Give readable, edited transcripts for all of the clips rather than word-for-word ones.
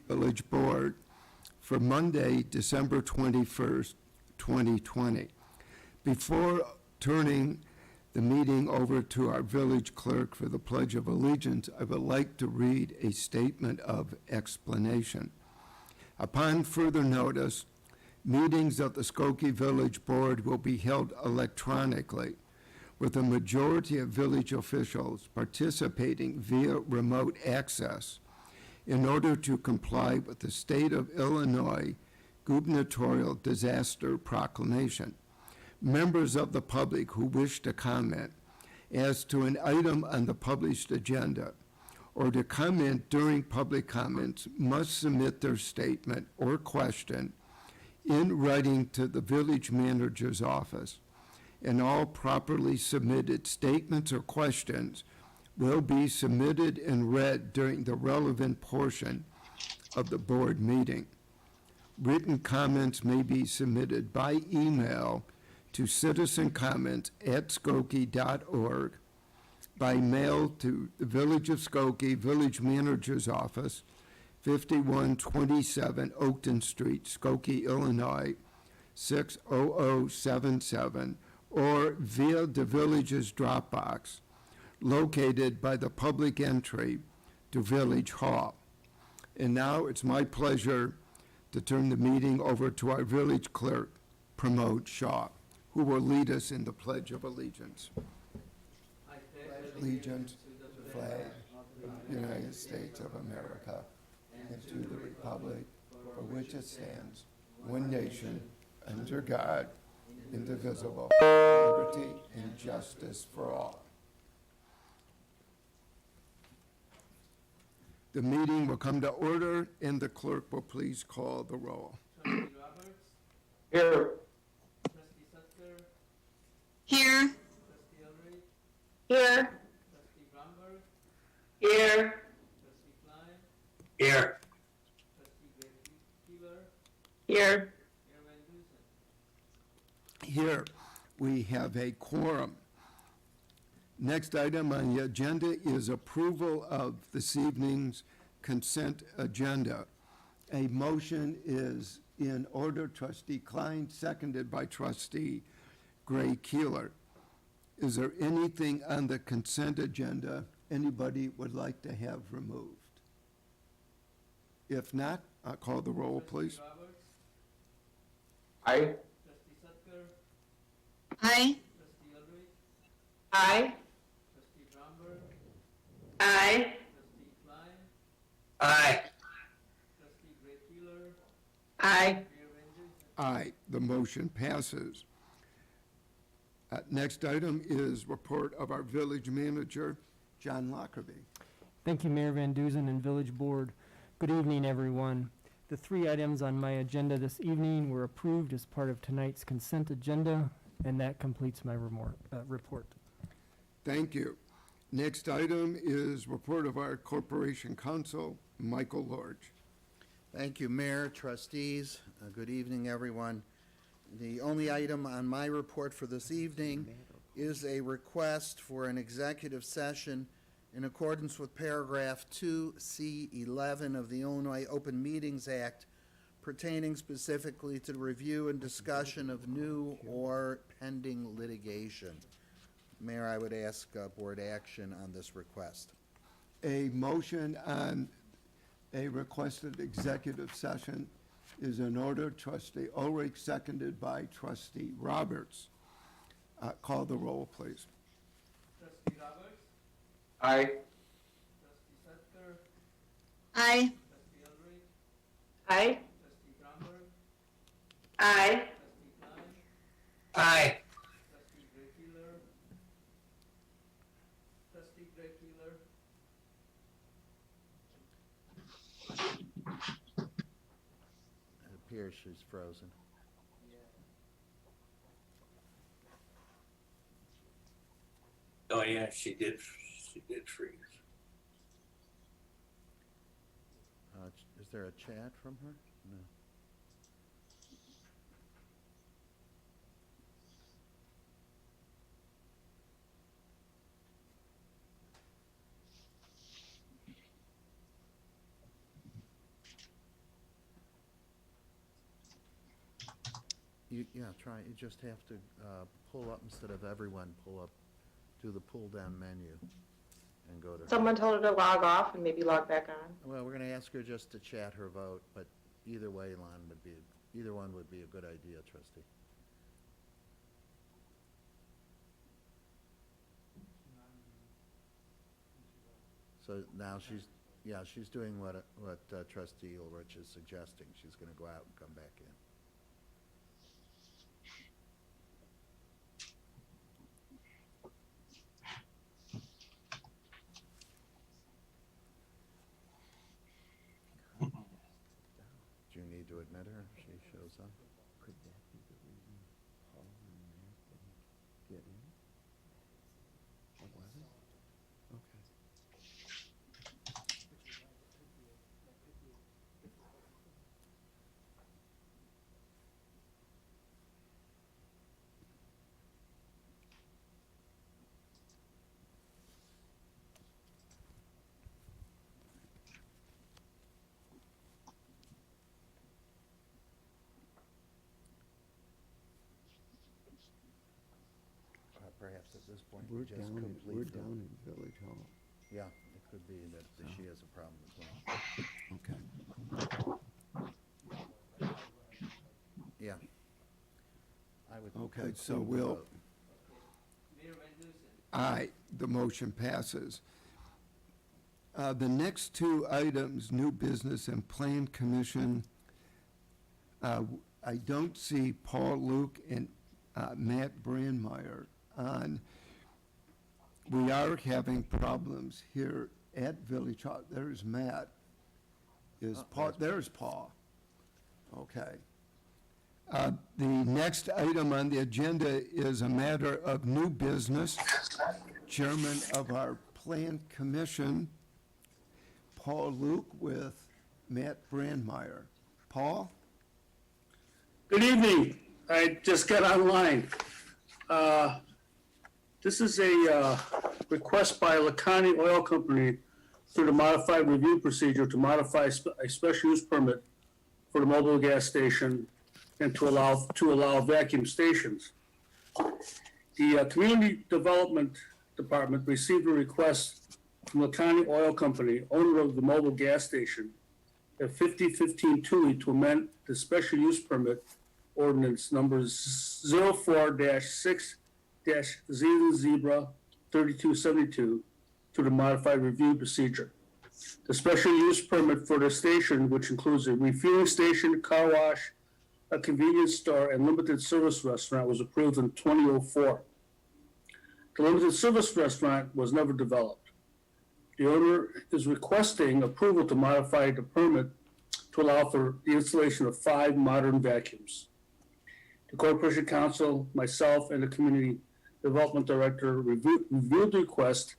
Village Board for Monday, December 21st, 2020. Before turning the meeting over to our village clerk for the Pledge of Allegiance, I would like to read a statement of explanation. Upon further notice, meetings of the Skokie Village Board will be held electronically, with a majority of village officials participating via remote access in order to comply with the State of Illinois gubernatorial disaster proclamation. Members of the public who wish to comment as to an item on the published agenda or to comment during public comments must submit their statement or question in writing to the village manager's office, and all properly submitted statements or questions will be submitted and read during the relevant portion of the board meeting. Written comments may be submitted by email to citizencomments@skokie.org, by mail to the Village of Skokie, Village Manager's Office, 5127 Oakton Street, Skokie, Illinois, 60077, or via the Village's Dropbox, located by the public entry to Village Hall. And now it's my pleasure to turn the meeting over to our village clerk, Pramod Shah, who will lead us in the Pledge of Allegiance. I pledge allegiance to the flag of the United States of America and to the republic for which it stands, one nation, under God, indivisible, liberty and justice for all. The meeting will come to order, and the clerk will please call the roll. Trustee Roberts? Here. Trustee Sutker? Here. Trustee Ulrich? Here. Trustee Bromberg? Here. Trustee Klein? Here. Trustee Keeler? Here. Mayor Van Dusen? Here we have a quorum. Next item on the agenda is approval of this evening's consent agenda. A motion is in order. Trustee Klein, seconded by Trustee Gray Keeler. Is there anything on the consent agenda anybody would like to have removed? If not, I'll call the roll, please. Trustee Roberts? Aye. Trustee Sutker? Aye. Trustee Ulrich? Aye. Trustee Bromberg? Aye. Trustee Klein? Aye. Trustee Gray Keeler? Aye. Mayor Van Dusen? Aye, the motion passes. Next item is report of our village manager, John Lockerbie. Thank you, Mayor Van Dusen and Village Board. Good evening, everyone. The three items on my agenda this evening were approved as part of tonight's consent agenda, and that completes my report. Thank you. Next item is report of our corporation counsel, Michael Lorge. Thank you, Mayor, trustees. Good evening, everyone. The only item on my report for this evening is a request for an executive session in accordance with paragraph 2C11 of the Illinois Open Meetings Act pertaining specifically to the review and discussion of new or pending litigation. Mayor, I would ask board action on this request. A motion on a requested executive session is in order. Trustee Ulrich, seconded by Trustee Roberts. Call the roll, please. Trustee Roberts? Aye. Trustee Sutker? Aye. Trustee Ulrich? Aye. Trustee Bromberg? Aye. Trustee Klein? Aye. Trustee Gray Keeler? Trustee Gray Keeler? It appears she's frozen. Oh, yeah, she did freeze. Is there a chat from her? No. Yeah, try, you just have to pull up, instead of everyone, pull up, do the pull-down menu and go to. Someone told her to log off and maybe log back on. Well, we're gonna ask her just to chat her vote, but either way, either one would be a good idea, trustee. So now she's doing what trustee Ulrich is suggesting. She's gonna go out and come back in. Do you need to admit her if she shows up? Could that be the reason Paul and Matt didn't get in? Oh, was it? Okay. Perhaps at this point, We're we just down, complete the. in Village Hall. Yeah, it could be that she has a problem as well. Okay. Yeah. I would. Okay, conclude so the we'll, vote. Mayor Van Dusen, aye, the motion passes. The next two items, new business and plan commission, I don't see Paul Luke and Matt Brandmeier on. We are having problems here at Village Hall. There's Matt. Is Paul, there's Paul. Okay. The next item on the agenda is a matter of new business. Chairman of our Plan Commission, Paul Luke with Matt Brandmeier. Paul? Good evening. I just got online. This is a request by Lacani Oil Company through the modified review procedure to modify a special use permit for the mobile gas station and to allow vacuum stations. The Community Development Department received a request from Lacani Oil Company, owner of the mobile gas station, at 5015 Toohey to amend the special use permit ordinance numbers 04-6-0-3272 to the modified review procedure. The special use permit for the station, which includes a refueling station, car wash, a convenience store, and limited service restaurant, was approved in 2004. The limited service restaurant was never developed. The owner is requesting approval to modify the permit to allow for the installation of 5 modern vacuums. The Corporation Council, myself, and the Community Development Director reviewed the request,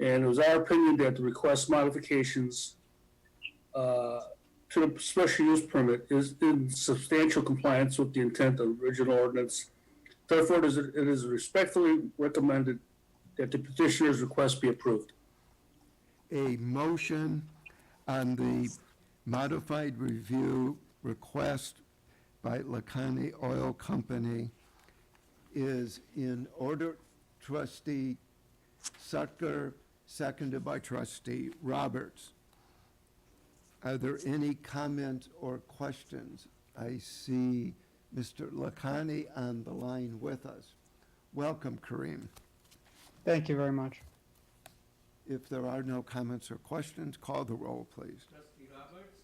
and it was our opinion that the request modifications to the special use permit is in substantial compliance with the intent of the original ordinance. Therefore, it is respectfully recommended that the petitioner's request be approved. A motion on the modified review request by Lacani Oil Company is in order. Trustee Sucker, seconded by Trustee Roberts. Are there any comments or questions? I see Mr. Lacani on the line with us. Welcome, Kareem. Thank you very much. If there are no comments or questions, call the roll, please. Trustee Roberts,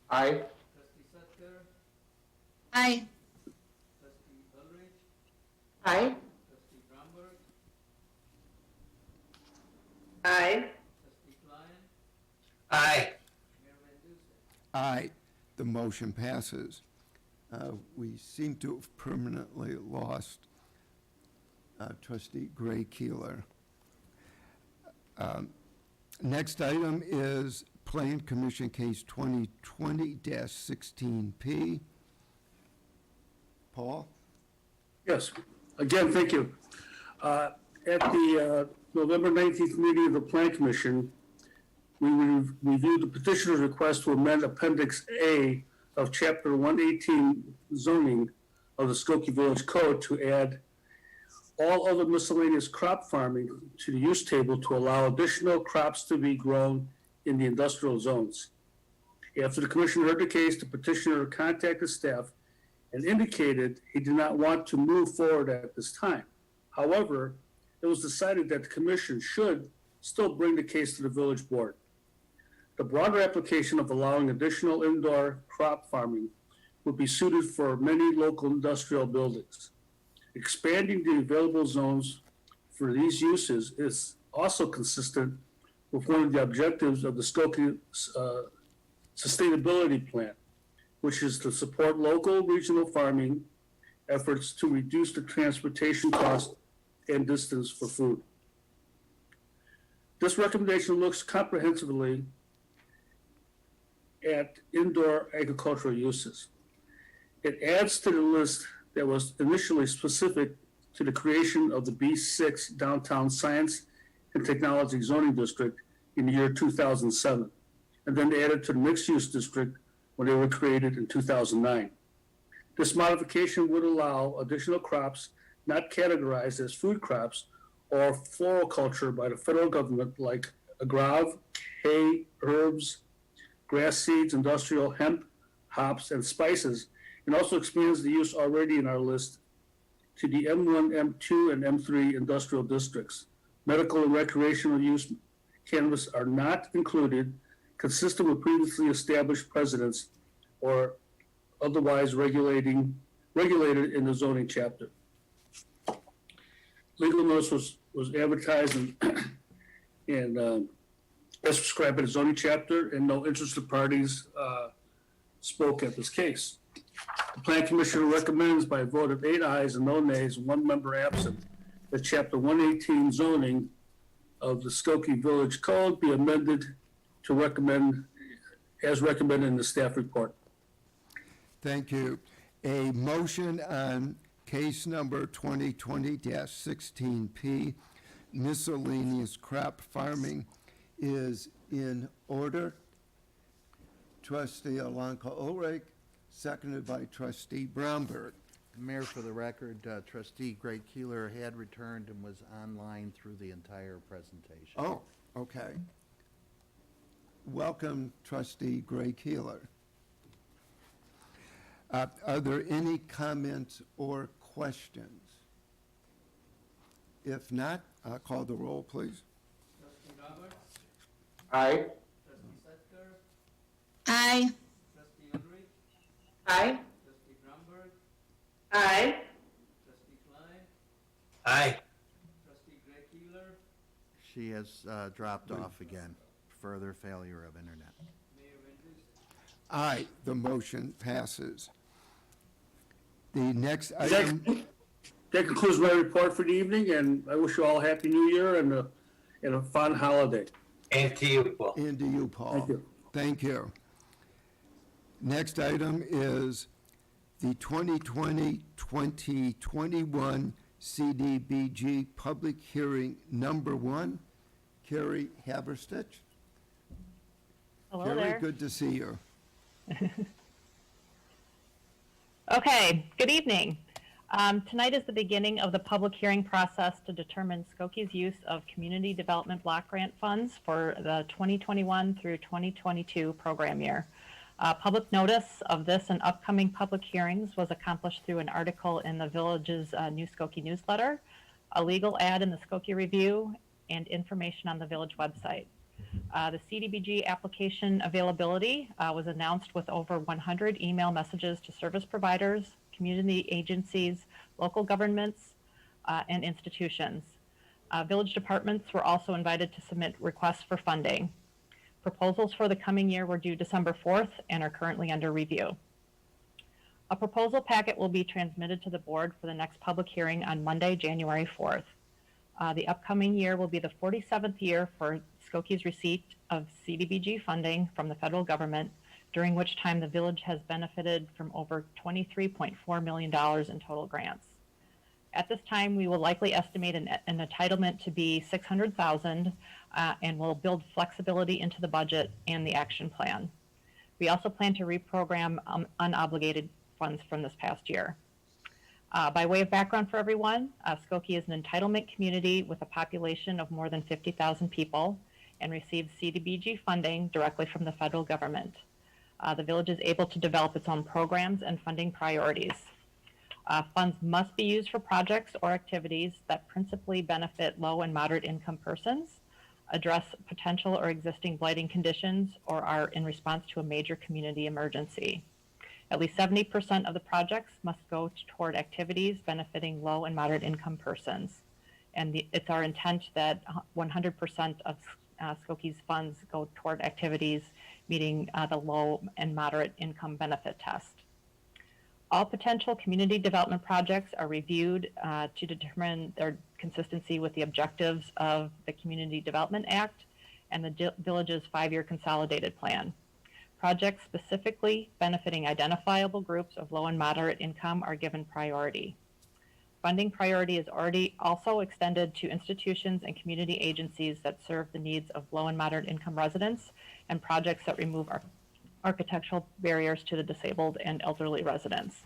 Aye. Trustee Sutter, Aye. Trustee Ulrich, Aye. Trustee Bromberg, Aye. Trustee Klein, Aye. Mayor Van Dusen. Aye, the motion passes. We seem to have permanently lost Trustee Gray Keeler. Next item is Plan Commission Case 2020-16P. Paul? Yes, again, thank you. At the November 19th meeting of the Plan Commission, we reviewed the petitioner's request to amend Appendix A of Chapter 118 zoning of the Skokie Village Code to add all other miscellaneous crop farming to the use table to allow additional crops to be grown in the industrial zones. After the commission heard the case, the petitioner contacted staff and indicated he did not want to move forward at this time. However, it was decided that the commission should still bring the case to the village board. The broader application of allowing additional indoor crop farming would be suited for many local industrial buildings. Expanding the available zones for these uses is also consistent with one of the objectives of the Skokie Sustainability Plan, which is to support local regional farming efforts to reduce the transportation cost and distance for food. This recommendation looks comprehensively at indoor agricultural uses. It adds to the list that was initially specific to the creation of the B6 Downtown Science and Technology Zoning District in the year 2007, and then added to the mixed-use district when they were created in 2009. This modification would allow additional crops not categorized as food crops or floriculture by the federal government, like agave, hay, herbs, grass seeds, industrial hemp, hops, and spices, and also expands the use already in our list to the M1, M2, and M3 industrial districts. Medical and recreational use cannabis are not included, consistent with previously established precedents or otherwise regulated in the zoning chapter. Legal notice was advertised and as prescribed by the zoning chapter, and no interested parties spoke at this case. The Plan Commission recommends by a vote of 8 ayes and no nays, 1 member absent, that Chapter 118 zoning of the Skokie Village Code be amended to recommend, as recommended in the staff report. Thank you. A motion on case number 2020-16P, miscellaneous crop farming, is in order. Trustee Alonka Ulrich, seconded by Trustee Bromberg. Mayor, for the record, Trustee Greg Keeler had returned and was online through the entire presentation. Oh, okay. Welcome, Trustee Gray Keeler. Are there any comments or questions? If not, I'll call the roll, please. Trustee Roberts, Aye. trustee Setker, Aye. trustee Ulrich, Aye. trustee Bromberg, Aye. trustee Klein, Aye. trustee Greg Keeler, She has dropped off again. Further failure of internet. Mayor Van Dusen. Aye, the motion passes. The next item, That concludes my report for the evening, and I wish you all a happy new year and a fun holiday. And to you, Paul. into you, Paul. Thank you. Thank you. Next item is the 2020-2021 CDBG Public Hearing Number 1. Carrie Haberstich. Hello Carrie, there. good to see you. Okay, good evening. Tonight is the beginning of the public hearing process to determine Skokie's use of Community Development Block Grant funds for the 2021 through 2022 program year. Public notice of this and upcoming public hearings was accomplished through an article in the village's New Skokie newsletter, a legal ad in the Skokie Review, and information on the village website. The CDBG application availability was announced with over 100 email messages to service providers, community agencies, local governments, and institutions. Village departments were also invited to submit requests for funding. Proposals for the coming year were due December 4th and are currently under review. A proposal packet will be transmitted to the board for the next public hearing on Monday, January 4th. The upcoming year will be the 47th year for Skokie's receipt of CDBG funding from the federal government, during which time the village has benefited from over $23.4 million in total grants. At this time, we will likely estimate an entitlement to be $600,000 and will build flexibility into the budget and the action plan. We also plan to reprogram unobligated funds from this past year. By way of background for everyone, Skokie is an entitlement community with a population of more than 50,000 people and receives CDBG funding directly from the federal government. The village is able to develop its own programs and funding priorities. Funds must be used for projects or activities that principally benefit low and moderate income persons, address potential or existing blighting conditions, or are in response to a major community emergency. At least 70% of the projects must go toward activities benefiting low and moderate income persons. And it's our intent that 100% of Skokie's funds go toward activities meeting the low and moderate income benefit test. All potential community development projects are reviewed to determine their consistency with the objectives of the Community Development Act and the village's 5-year consolidated plan. Projects specifically benefiting identifiable groups of low and moderate income are given priority. Funding priority is already also extended to institutions and community agencies that serve the needs of low and moderate income residents and projects that remove architectural barriers to the disabled and elderly residents.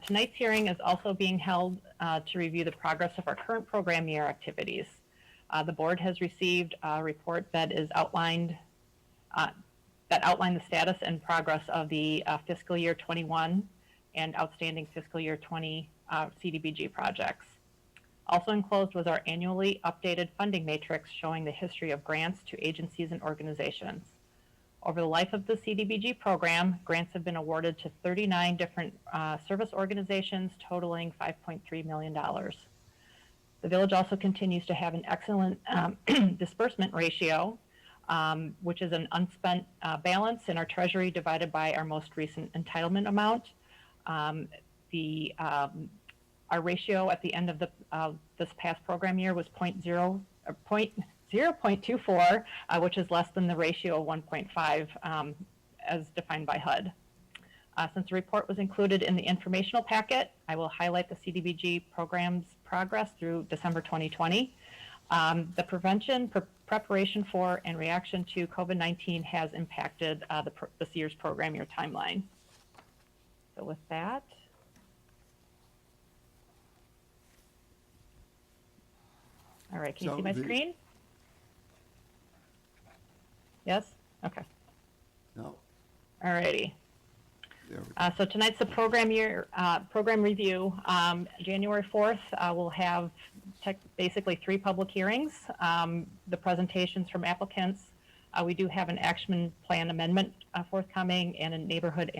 Tonight's hearing is also being held to review the progress of our current program year activities. The board has received a report that is outlined the status and progress of the fiscal year 21 and outstanding fiscal year 20 CDBG projects. Also enclosed was our annually updated funding matrix showing the history of grants to agencies and organizations. Over the life of the CDBG program, grants have been awarded to 39 different service organizations totaling $5.3 million. The village also continues to have an excellent disbursement ratio, which is an unspent balance in our treasury divided by our most recent entitlement amount. Our ratio at the end of this past program year was 0.24, which is less than the ratio of 1.5 as defined by HUD. Since the report was included in the informational packet, I will highlight the CDBG program's progress through December 2020. The prevention, preparation for, and reaction to COVID-19 has impacted this year's program year timeline. So with that, all right, can you see my screen? Yes? Okay. No, All righty. there we go. So tonight's the program review. January 4th, we'll have basically 3 public hearings, the presentations from applicants. We do have an action plan amendment forthcoming and a neighborhood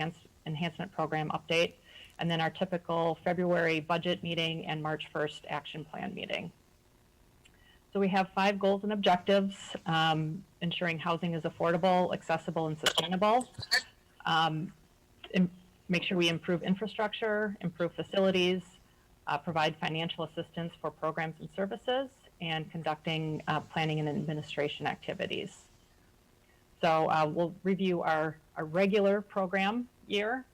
enhancement program update, and then our typical February budget meeting and March 1st action plan meeting. So we have 5 goals and objectives: ensuring housing is affordable, accessible, and sustainable. Make sure we improve infrastructure, improve facilities, provide financial assistance for programs and services, and conducting planning and administration activities. So we'll review our regular program year.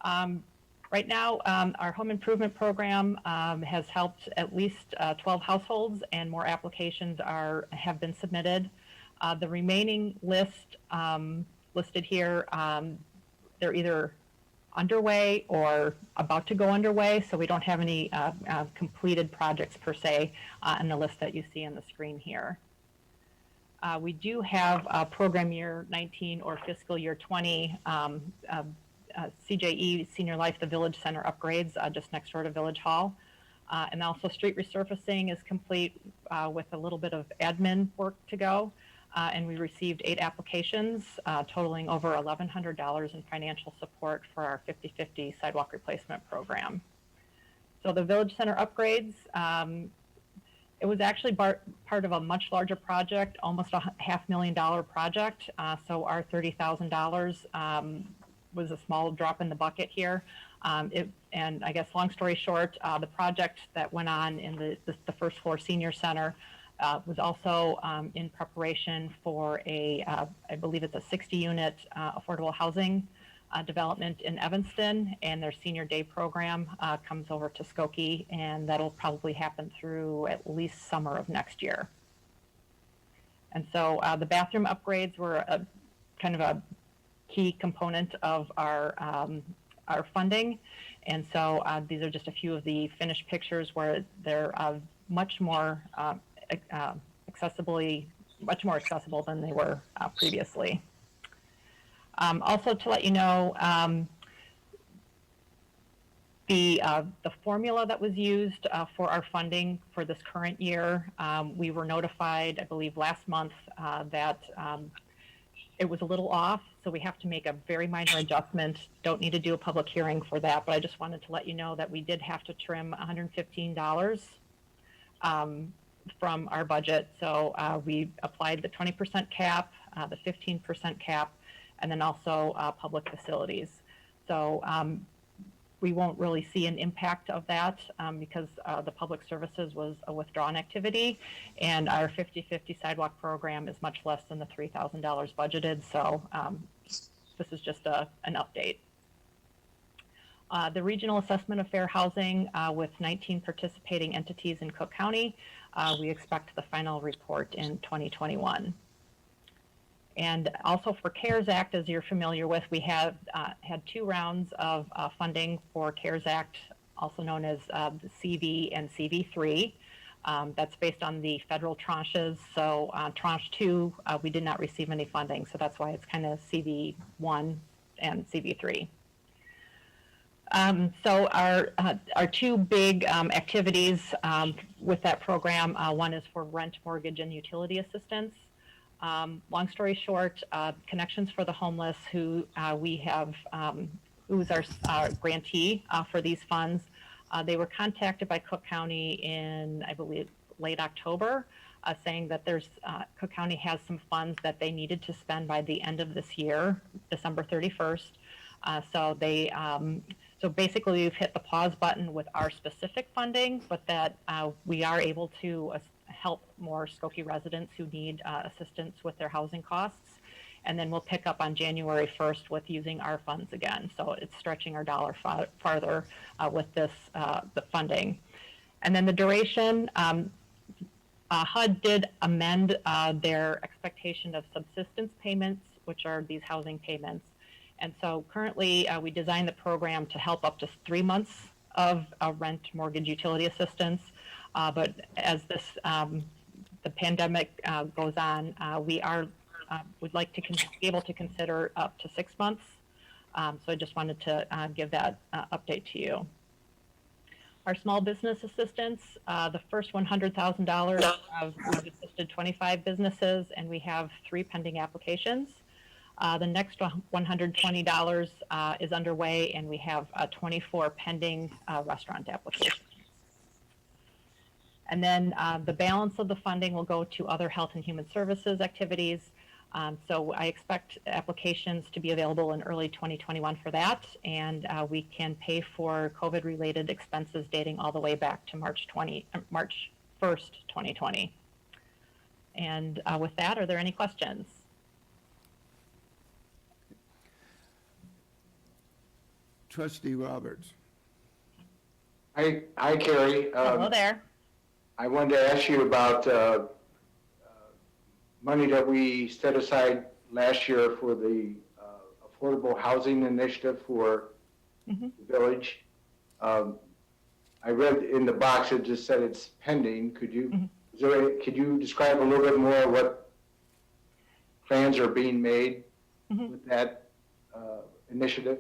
Right now, our home improvement program has helped at least 12 households, and more applications have been submitted. The remaining list listed here, they're either underway or about to go underway, so we don't have any completed projects per se on the list that you see on the screen here. We do have program year 19 or fiscal year 20 CJE, Senior Life, the Village Center upgrades just next door to Village Hall. And also street resurfacing is complete with a little bit of admin work to go. And we received 8 applications totaling over $1,100 in financial support for our 50/50 sidewalk replacement program. So the Village Center upgrades, it was actually part of a much larger project, almost a $500,000 project. So our $30,000 was a small drop in the bucket here. And I guess long story short, the project that went on in the first floor senior center was also in preparation for I believe it's a 60-unit affordable housing development in Evanston, and their senior day program comes over to Skokie, and that'll probably happen through at least summer of next year. And so the bathroom upgrades were kind of a key component of our our funding. And so these are just a few of the finished pictures where they're much more much more accessible than they were previously. Also to let you know, the formula that was used for our funding for this current year, we were notified, I believe last month, that it was a little off, so we have to make a very minor adjustment. Don't need to do a public hearing for that, but I just wanted to let you know that we did have to trim $115 from our budget. So we applied the 20% cap, the 15% cap, and then also public facilities. So we won't really see an impact of that because the public services was a withdrawn activity, and our 50/50 sidewalk program is much less than the $3,000 budgeted. So this is just an update. The Regional Assessment of Fair Housing with 19 participating entities in Cook County, we expect the final report in 2021. And also for CARES Act, as you're familiar with, we have had 2 rounds of funding for CARES Act, also known as the CV and CV3. That's based on the federal tranches. So tranche 2, we did not receive any funding. So that's why it's kind of CV1 and CV3. So our 2 big activities with that program, one is for rent, mortgage, and utility assistance. Long story short, Connections for the Homeless, who we have, who's our grantee for these funds, they were contacted by Cook County in, I believe, late October, saying that Cook County has some funds that they needed to spend by the end of this year, December 31st. So basically we've hit the pause button with our specific funding, but that we are able to help more Skokie residents who need assistance with their housing costs. And then we'll pick up on January 1st with using our funds again. So it's stretching our dollar farther with this, the funding. And then the duration, HUD did amend their expectation of subsistence payments, which are these housing payments. And so currently we designed the program to help up to 3 months of rent, mortgage, utility assistance. But as this, the pandemic goes on, we would like to be able to consider up to 6 months. So I just wanted to give that update to you. Our small business assistance, the first $100,000, we've assisted 25 businesses, and we have 3 pending applications. The next $120 is underway, and we have 24 pending restaurant applications. And then the balance of the funding will go to other health and human services activities. So I expect applications to be available in early 2021 for that, and we can pay for COVID-related expenses dating all the way back to March 1st, 2020. And with that, are there any questions? Trustee Roberts. Hi, Carrie. Hello there. I wanted to ask you about money that we set aside last year for the affordable housing initiative for the village. I read in the box it just said it's pending. Could you could you describe a little bit more what plans are being made with that initiative?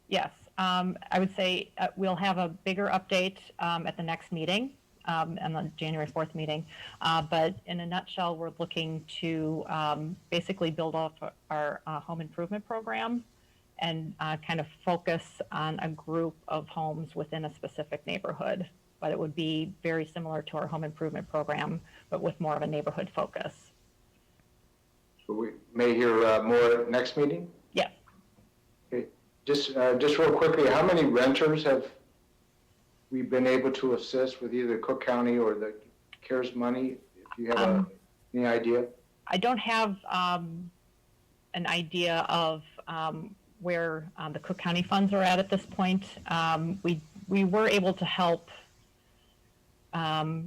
Yes, I would say we'll have a bigger update at the next meeting, and the January 4th meeting. But in a nutshell, we're looking to basically build off our home improvement program and kind of focus on a group of homes within a specific neighborhood. But it would be very similar to our home improvement program, but with more of a neighborhood focus. So we may hear more next meeting? Yes. Okay. Just real quickly, how many renters have we been able to assist with either Cook County or the CARES money? If you have any idea? I don't have an idea of where the Cook County funds are at this point. We were able to help, I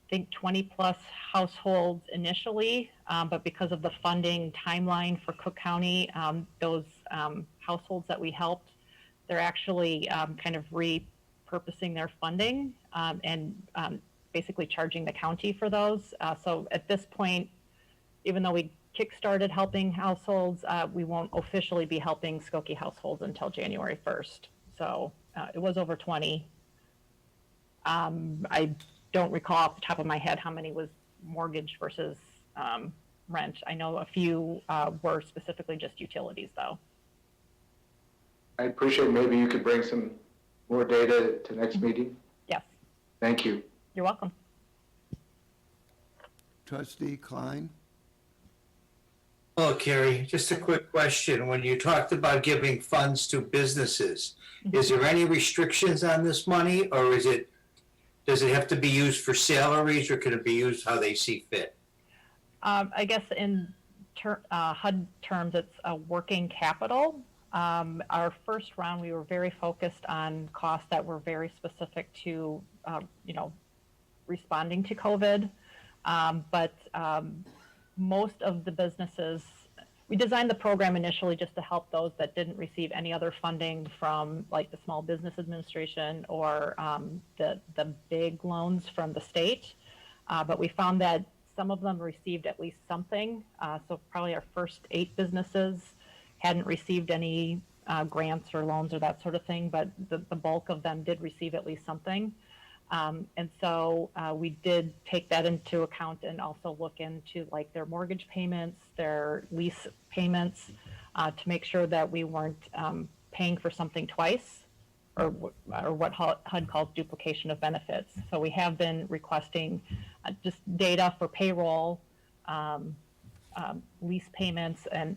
think 20 plus households initially, but because of the funding timeline for Cook County, those households that we helped, they're actually kind of repurposing their funding and basically charging the county for those. So at this point, even though we kickstarted helping households, we won't officially be helping Skokie households until January 1st. So it was over 20. I don't recall off the top of my head how many was mortgage versus rent. I know a few were specifically just utilities, though. I appreciate maybe you could bring some more data to next meeting. Yes, Thank you. you're welcome. Trustee Klein? Oh, Carrie, just a quick question. When you talked about giving funds to businesses, is there any restrictions on this money, or does it have to be used for salaries, or can it be used how they see fit? I guess in HUD terms, it's a working capital. Our first round, we were very focused on costs that were very specific to, responding to COVID. But most of the businesses, we designed the program initially just to help those that didn't receive any other funding from like the Small Business Administration or the big loans from the state. But we found that some of them received at least something. So probably our first 8 businesses hadn't received any grants or loans or that sort of thing, but the bulk of them did receive at least something. And so we did take that into account and also look into like their mortgage payments, their lease payments, to make sure that we weren't paying for something twice, or what HUD calls duplication of benefits. So we have been requesting just data for payroll, lease payments, and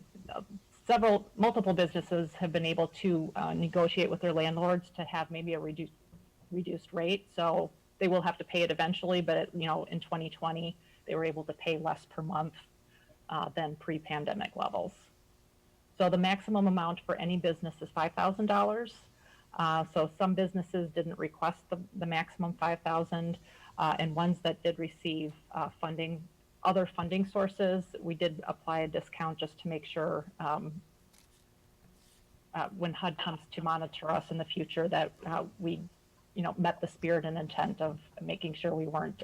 multiple businesses have been able to negotiate with their landlords to have maybe a reduced rate. So they will have to pay it eventually, but in 2020, they were able to pay less per month than pre-pandemic levels. So the maximum amount for any business is $5,000. So some businesses didn't request the maximum $5,000, and ones that did receive other funding sources, we did apply a discount just to make sure when HUD comes to monitor us in the future that we met the spirit and intent of making sure we weren't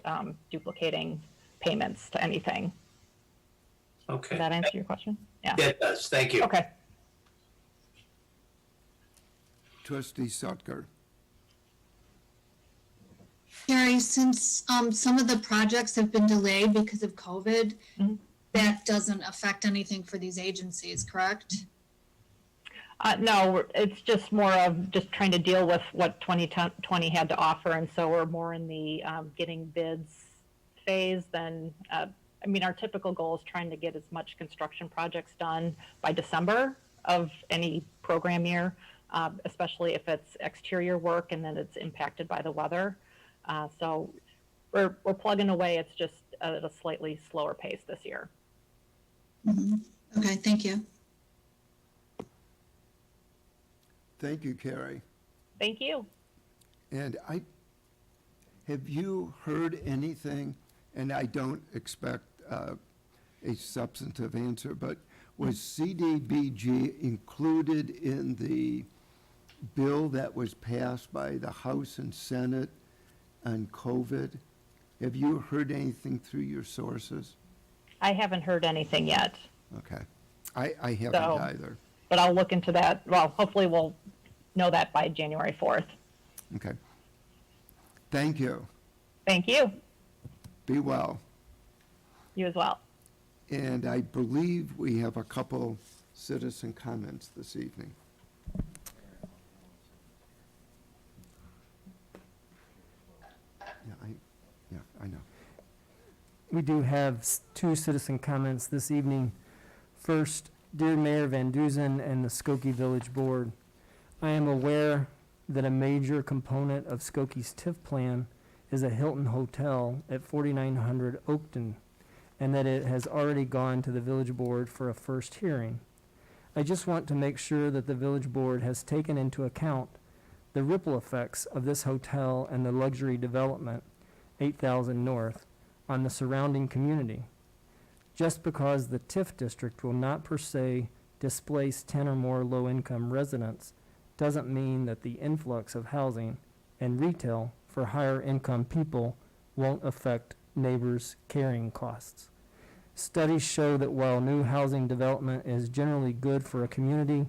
duplicating payments to anything. Okay. Does that answer your question? Yeah. Yeah, it does. Thank you. Okay. Trustee Sutker? Carrie, since some of the projects have been delayed because of COVID, Mhm. that doesn't affect anything for these agencies, correct? No, it's just more of just trying to deal with what 2020 had to offer, and so we're more in the getting bids phase than, our typical goal is trying to get as much construction projects done by December of any program year, especially if it's exterior work and then it's impacted by the weather. So we're plugging away, it's just at a slightly slower pace this year. Mhm. Okay, thank you. Thank you, Carrie. Thank you. And have you heard anything, and I don't expect a substantive answer, but was CDBG included in the bill that was passed by the House and Senate on COVID? Have you heard anything through your sources? I haven't heard anything yet, Okay. I haven't So- either. but I'll look into that. Well, hopefully we'll know that by January 4th. Okay. Thank you. Thank you. Be well. You as well. And I believe we have a couple citizen comments this evening. Yeah, I know. We do have 2 citizen comments this evening. First, dear Mayor Van Duzen and the Skokie Village Board, I am aware that a major component of Skokie's TIF plan is a Hilton Hotel at 4900 Oakton, and that it has already gone to the Village Board for a first hearing. I just want to make sure that the Village Board has taken into account the ripple effects of this hotel and the luxury development, 8000 North, on the surrounding community. Just because the TIF district will not per se displace 10 or more low-income residents doesn't mean that the influx of housing and retail for higher income people won't affect neighbors' carrying costs. Studies show that while new housing development is generally good for a community,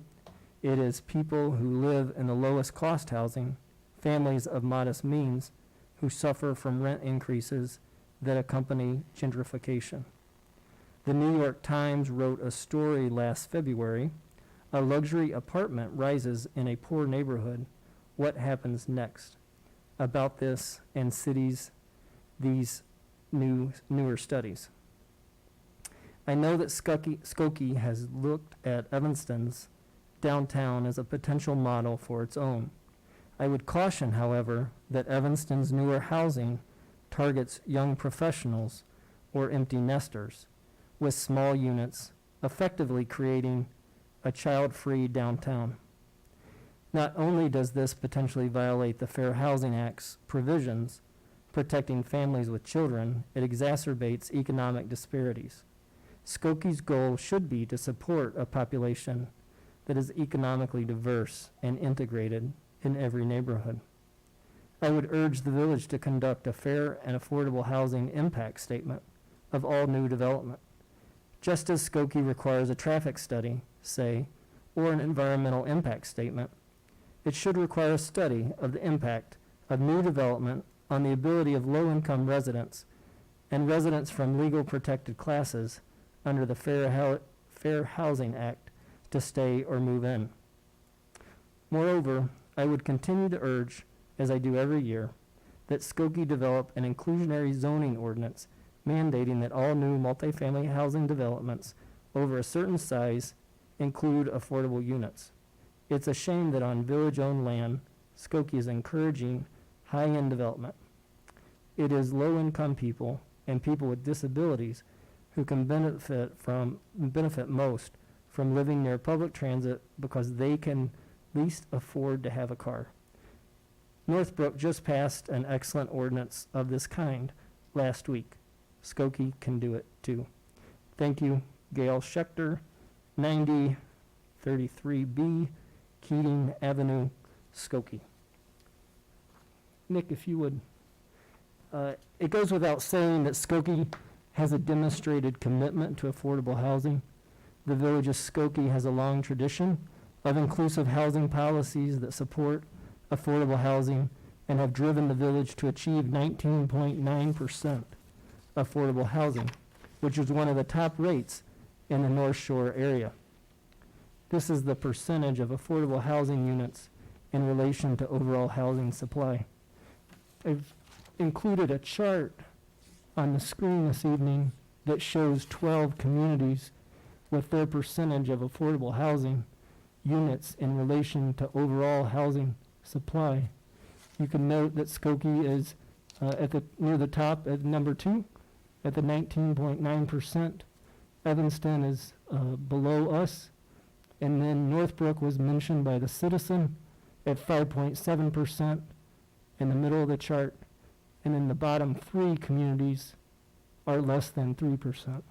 it is people who live in the lowest cost housing, families of modest means, who suffer from rent increases that accompany gentrification. The New York Times wrote a story last February, "A Luxury Apartment Rises in a Poor Neighborhood. What Happens Next?" about this and cities these newer studies. I know that Skokie has looked at Evanston's downtown as a potential model for its own. I would caution, however, that Evanston's newer housing targets young professionals or empty nesters with small units, effectively creating a child-free downtown. Not only does this potentially violate the Fair Housing Act's provisions protecting families with children, it exacerbates economic disparities. Skokie's goal should be to support a population that is economically diverse and integrated in every neighborhood. I would urge the village to conduct a fair and affordable housing impact statement of all new development. Just as Skokie requires a traffic study, say, or an environmental impact statement, it should require a study of the impact of new development on the ability of low-income residents and residents from legal protected classes under the Fair Housing Act to stay or move in. Moreover, I would continue to urge, as I do every year, that Skokie develop an inclusionary zoning ordinance mandating that all new multifamily housing developments over a certain size include affordable units. It's a shame that on village-owned land, Skokie is encouraging high-end development. It is low-income people and people with disabilities who can benefit most from living near public transit because they can least afford to have a car. Northbrook just passed an excellent ordinance of this kind last week. Skokie can do it too. Thank you, Gail Schechter, 9033B, Keating Avenue, Skokie. Nick, if you would. It goes without saying that Skokie has a demonstrated commitment to affordable housing. The village of Skokie has a long tradition of inclusive housing policies that support affordable housing and have driven the village to achieve 19.9% affordable housing, which is one of the top rates in the North Shore area. This is the percentage of affordable housing units in relation to overall housing supply. I've included a chart on the screen this evening that shows 12 communities with their percentage of affordable housing units in relation to overall housing supply. You can note that Skokie is near the top at number 2 at the 19.9%. Evanston is below us. And then Northbrook was mentioned by the Citizen at 5.7% in the middle of the chart. And then the bottom 3 communities are less than 3%.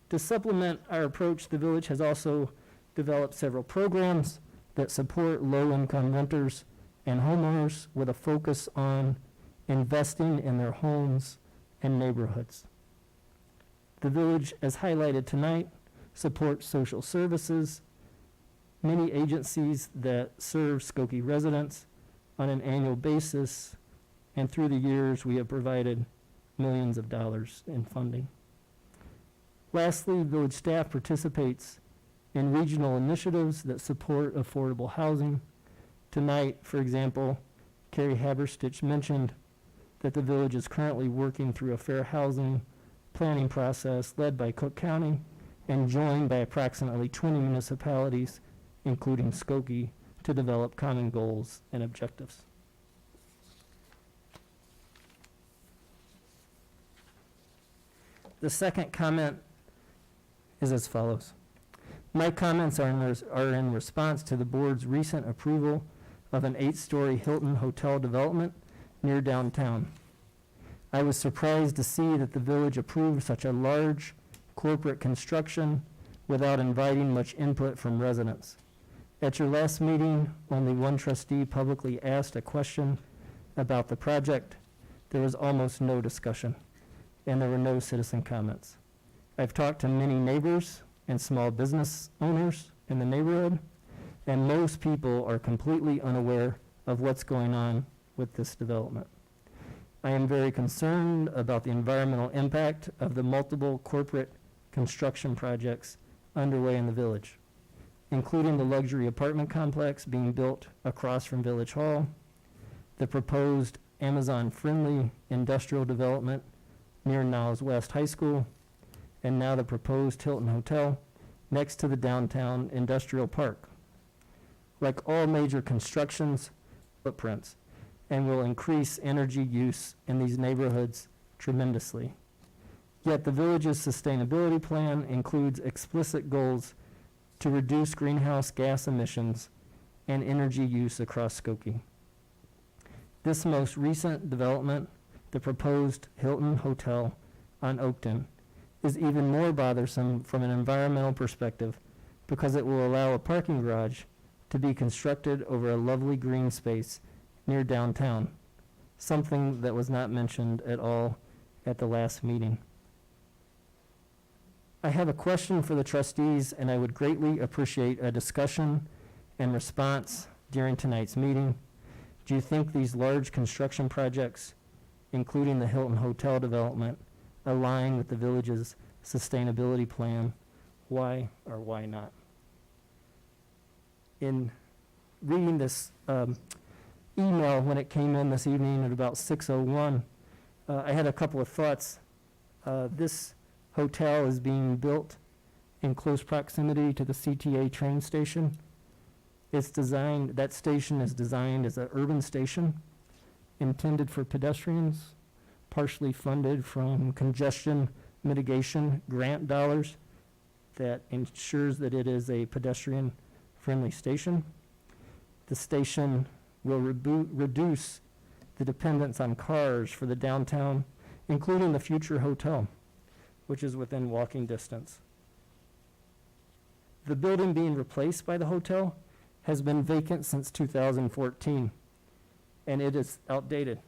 To supplement our approach, the village has also developed several programs that support low-income renters and homeowners with a focus on investing in their homes and neighborhoods. The village, as highlighted tonight, supports social services, many agencies that serve Skokie residents on an annual basis, and through the years, we have provided millions of dollars in funding. Lastly, village staff participates in regional initiatives that support affordable housing. Tonight, for example, Carrie Haberstich mentioned that the village is currently working through a fair housing planning process led by Cook County and joined by approximately 20 municipalities, including Skokie, to develop common goals and objectives. The second comment is as follows. My comments are in response to the board's recent approval of an 8-story Hilton hotel development near downtown. I was surprised to see that the village approved such a large corporate construction without inviting much input from residents. At your last meeting, only one trustee publicly asked a question about the project. There was almost no discussion, and there were no citizen comments. I've talked to many neighbors and small business owners in the neighborhood, and most people are completely unaware of what's going on with this development. I am very concerned about the environmental impact of the multiple corporate construction projects underway in the village, including the luxury apartment complex being built across from Village Hall, the proposed Amazon-friendly industrial development near Niles West High School, and now the proposed Hilton Hotel next to the downtown industrial park. Like all major constructions, footprints, and will increase energy use in these neighborhoods tremendously. Yet the village's sustainability plan includes explicit goals to reduce greenhouse gas emissions and energy use across Skokie. This most recent development, the proposed Hilton Hotel on Oakton, is even more bothersome from an environmental perspective because it will allow a parking garage to be constructed over a lovely green space near downtown, something that was not mentioned at all at the last meeting. I have a question for the trustees, and I would greatly appreciate a discussion and response during tonight's meeting. Do you think these large construction projects, including the Hilton Hotel development, align with the village's sustainability plan? Why or why not? In reading this email when it came in this evening at about 6:01, I had a couple of thoughts. This hotel is being built in close proximity to the CTA train station. That station is designed as an urban station intended for pedestrians, partially funded from congestion mitigation grant dollars that ensures that it is a pedestrian-friendly station. The station will reduce the dependence on cars for the downtown, including the future hotel, which is within walking distance. The building being replaced by the hotel has been vacant since 2014, and it is outdated.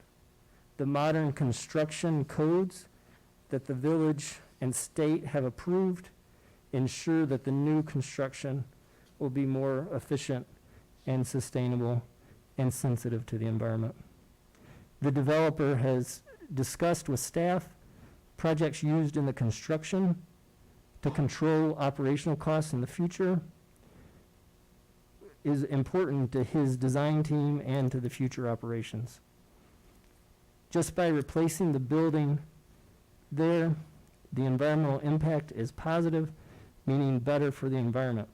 The modern construction codes that the village and state have approved ensure that the new construction will be more efficient and sustainable and sensitive to the environment. The developer has discussed with staff projects used in the construction to control operational costs in the future is important to his design team and to the future operations. Just by replacing the building there, the environmental impact is positive, meaning better for the environment,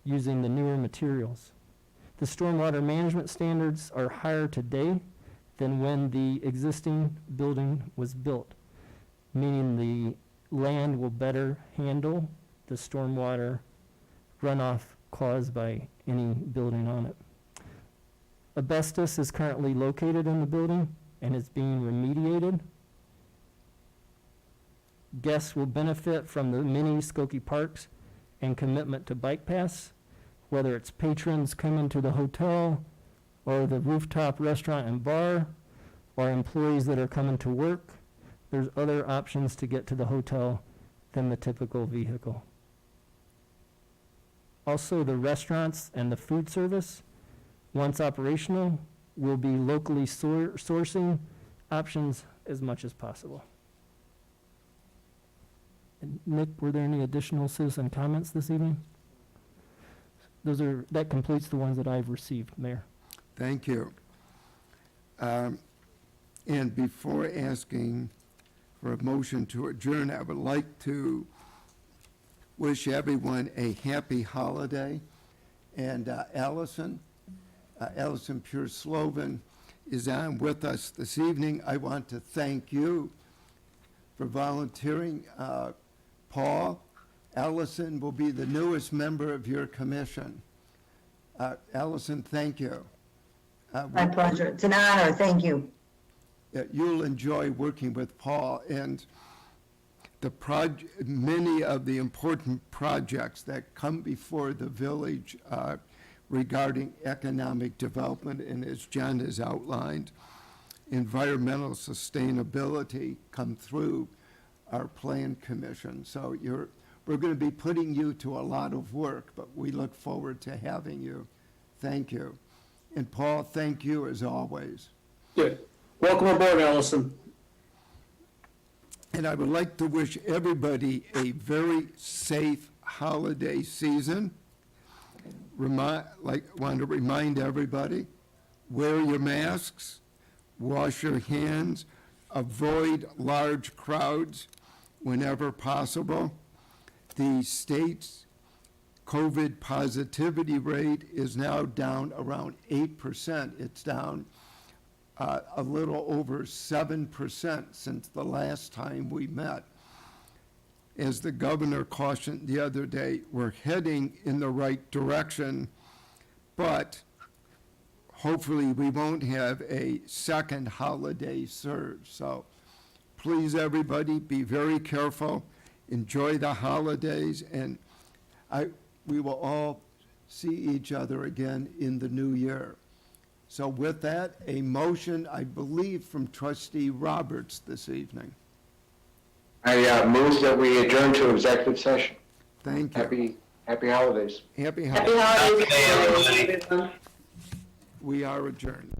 using the newer materials. The stormwater management standards are higher today than when the existing building was built, meaning the land will better handle the stormwater runoff caused by any building on it. Asbestos is currently located in the building and is being remediated. Guests will benefit from the many Skokie parks and commitment to bike paths, whether it's patrons coming to the hotel or the rooftop restaurant and bar, or employees that are coming to work. There's other options to get to the hotel than the typical vehicle. Also, the restaurants and the food service, once operational, will be locally sourcing options as much as possible. And Nick, were there any additional citizen comments this evening? That completes the ones that I've received, Mayor. Thank you. And before asking for a motion to adjourn, I would like to wish everyone a happy holiday. And Allison Pure-Slovan is on with us this evening. I want to thank you for volunteering. Paul, Allison will be the newest member of your commission. Allison, thank you. My pleasure. It's an honor. Thank you. You'll enjoy working with Paul. And many of the important projects that come before the village regarding economic development, and as John has outlined, environmental sustainability come through our plan commission. So we're going to be putting you to a lot of work, but we look forward to having you. Thank you. And Paul, thank you as always. Good. Welcome aboard, Allison. And I would like to wish everybody a very safe holiday season. Want to remind everybody, wear your masks, wash your hands, avoid large crowds whenever possible. The state's COVID positivity rate is now down around 8%. It's down a little over 7% since the last time we met. As the governor cautioned the other day, we're heading in the right direction, but hopefully we won't have a second holiday surge. So please, everybody, be very careful, enjoy the holidays, and we will all see each other again in the new year. So with that, a motion, I believe, from Trustee Roberts this evening. I move that we adjourn to executive session. Thank you. Happy holidays. Happy Happy holidays. holidays, everyone. We are adjourned.